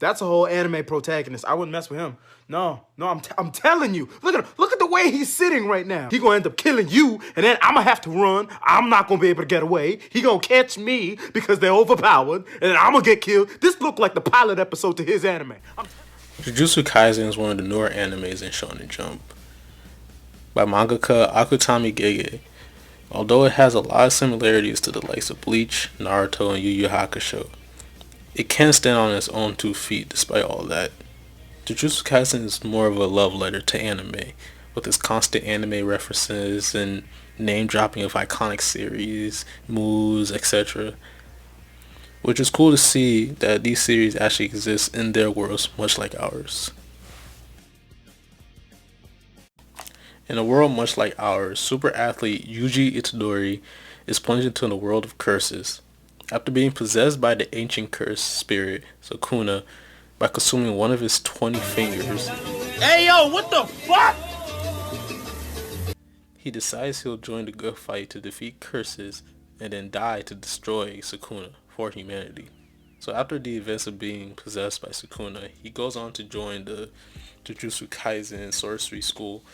That's a whole anime protagonist. I wouldn't mess with him. No, I'm telling you. Look at the way he's sitting right now. He gonna end up killing you, and then I'm gonna have to run. I'm not gonna be able to get away. He gonna catch me because they're overpowered, and then I'm gonna get killed. This looked like the pilot episode to his anime. Jujutsu Kaisen is one of the newer animes in Shonen Jump by mangaka Akutami GeGe. Although it has a lot of similarities to the likes of Bleach, Naruto, and Yu Yu Hakusho, it can stand on its own 2 feet despite all that. Jujutsu Kaisen is more of a love letter to anime, with its constant anime references and name dropping of iconic series, moves, etc. Which is cool to see that these series actually exist in their worlds much like ours. In a world much like ours, super athlete Yuji Itadori is plunged into the world of curses. After being possessed by the ancient curse spirit, Sukuna, by consuming one of his 20 fingers. Hey yo, what the fuck? He decides he'll join the good fight to defeat curses and then die to destroy Sukuna for humanity. So after the events of being possessed by Sukuna, he goes on to join the Jujutsu Kaisen sorcery school,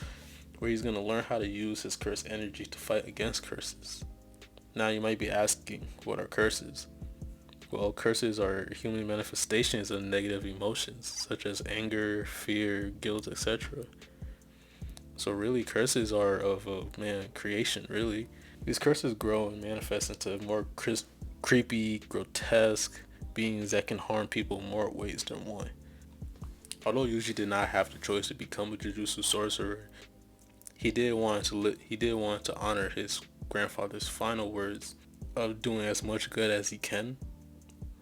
where he's going to learn how to use his curse energy to fight against curses. Now you might be asking, what are curses? Well, curses are human manifestations of negative emotions, such as anger, fear, guilt, etc. So really, curses are of creation, really. These curses grow and manifest into more creepy, grotesque beings that can harm people in more ways than one. Although Yuji did not have the choice to become a Jujutsu sorcerer, he did want to honor his grandfather's final words of doing as much good as he can.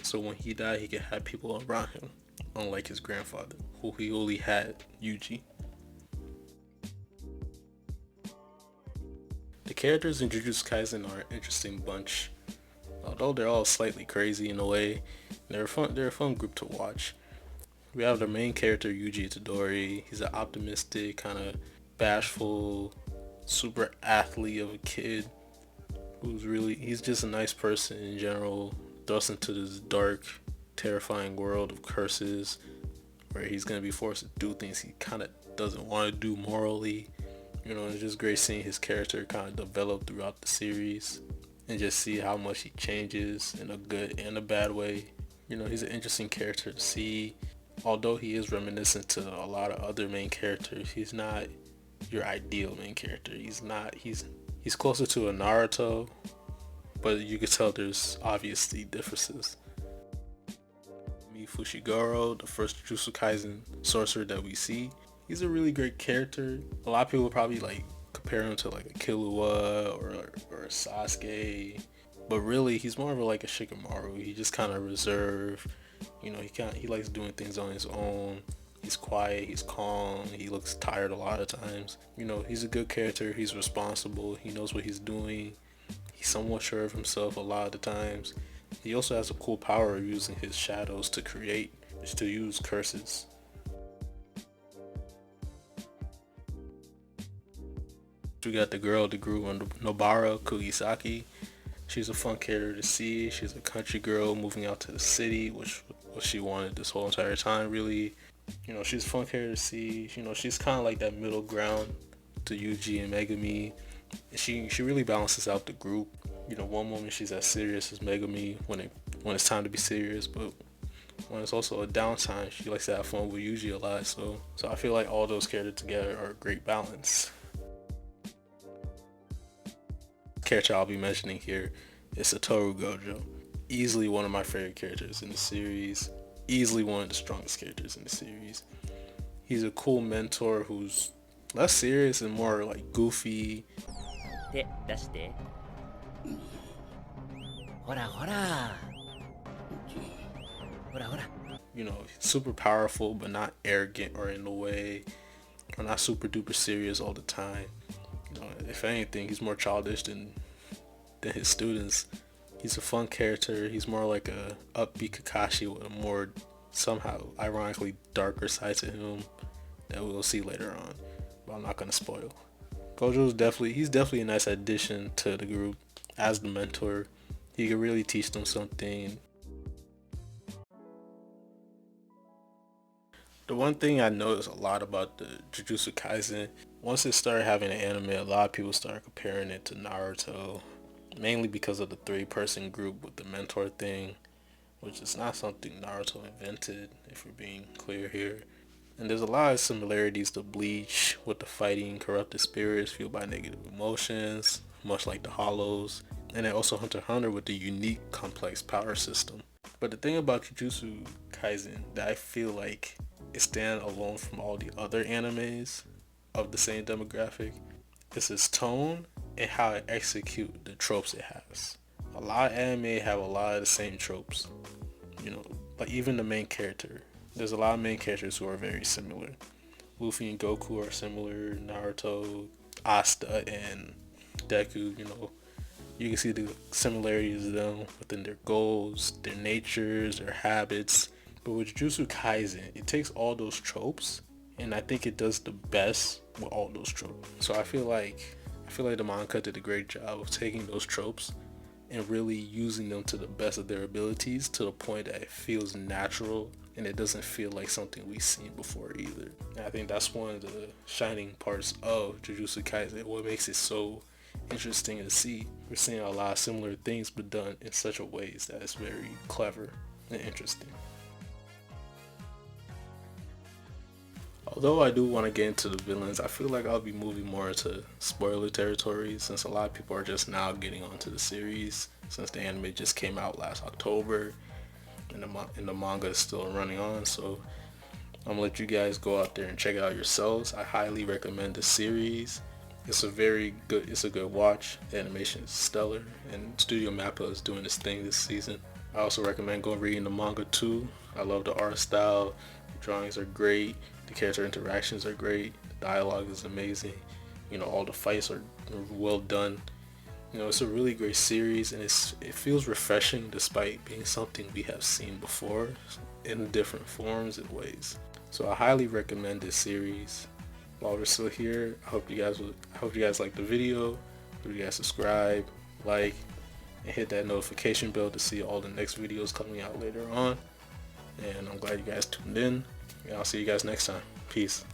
So when he died, he could have people around him, unlike his grandfather, who he only had Yuji. The characters in Jujutsu Kaisen are an interesting bunch. Although they're all slightly crazy in a way, they're a fun group to watch. We have the main character, Yuji Itadori. He's an optimistic, kind of bashful, super athlete of a kid he's just a nice person in general, thrust into this dark, terrifying world of curses, where he's going to be forced to do things he kind of doesn't want to do morally. It's just great seeing his character kind of develop throughout the series and just see how much he changes in a good and a bad way. He's an interesting character to see. Although he is reminiscent to a lot of other main characters, he's not your ideal main character. He's closer to a Naruto, but you can tell there's obviously differences. Myushigoro, the first Jujutsu Kaisen sorcerer that we see, he's a really great character. A lot of people probably compare him to a Killua or a Sasuke, but really he's more of a Shikamaru. He just kind of reserved. He likes doing things on his own. He's quiet, he's calm, he looks tired a lot of times. He's a good character, he's responsible, he knows what he's doing. He's somewhat sure of himself a lot of the times. He also has a cool power of using his shadows to use curses. We got the girl that grew on Nobara, Kugisaki. She's a fun character to see. She's a country girl moving out to the city, which what she wanted this whole entire time, really. She's a fun character to see. She's kind of like that middle ground to Yuji and Megumi. She really balances out the group. One moment she's as serious as Megumi when it's time to be serious, but when it's also a downtime, she likes to have fun with Yuji a lot. So I feel like all those characters together are a great balance. Character I'll be mentioning here is Satoru Gojo. Easily one of my favorite characters in the series. Easily one of the strongest characters in the series. He's a cool mentor who's less serious and more goofy. Super powerful but not arrogant or in a way, or not super duper serious all the time. If anything, he's more childish than his students. He's a fun character. He's more like a upbeat Kakashi with a more somehow ironically darker side to him that we'll see later on, but I'm not gonna spoil. Kojo's definitely a nice addition to the group as the mentor. He can really teach them something. The one thing I noticed a lot about the Jujutsu Kaisen, once it started having an anime, a lot of people started comparing it to Naruto, mainly because of the three-person group with the mentor thing, which is not something Naruto invented, if we're being clear here. And there's a lot of similarities to Bleach with the fighting corrupted spirits fueled by negative emotions, much like the Hollows, and then also Hunter x Hunter with the unique complex power system. But the thing about Jujutsu Kaisen that I feel like it stands alone from all the other animes of the same demographic is its tone and how it executes the tropes it has. A lot of anime have a lot of the same tropes, like even the main character. There's a lot of main characters who are very similar. Luffy and Goku are similar. Naruto, Asta, and Deku, you can see the similarities of them within their goals, their natures, their habits. But with Jujutsu Kaisen, it takes all those tropes, and I think it does the best with all those tropes. So I feel like the manga did a great job of taking those tropes and really using them to the best of their abilities, to the point that it feels natural and it doesn't feel like something we've seen before either. And I think that's one of the shining parts of Jujutsu Kaisen, what makes it so interesting to see. We're seeing a lot of similar things but done in such a ways that it's very clever and interesting. Although I do want to get into the villains, I feel like I'll be moving more into spoiler territory, since a lot of people are just now getting onto the series, since the anime just came out last October and the manga is still running on. So I'm gonna let you guys go out there and check it out yourselves. I highly recommend the series. It's a good watch. The animation is stellar, and Studio Mappa is doing its thing this season. I also recommend going reading the manga too. I love the art style. The drawings are great. The character interactions are great. The dialogue is amazing. All the fights are well done. It's a really great series, and it feels refreshing despite being something we have seen before in different forms and ways. So I highly recommend this series. While we're still here, I hope you guys like the video. I hope you guys subscribe, like, and hit that notification bell to see all the next videos coming out later on. And I'm glad you guys tuned in, and I'll see you guys next time. Peace.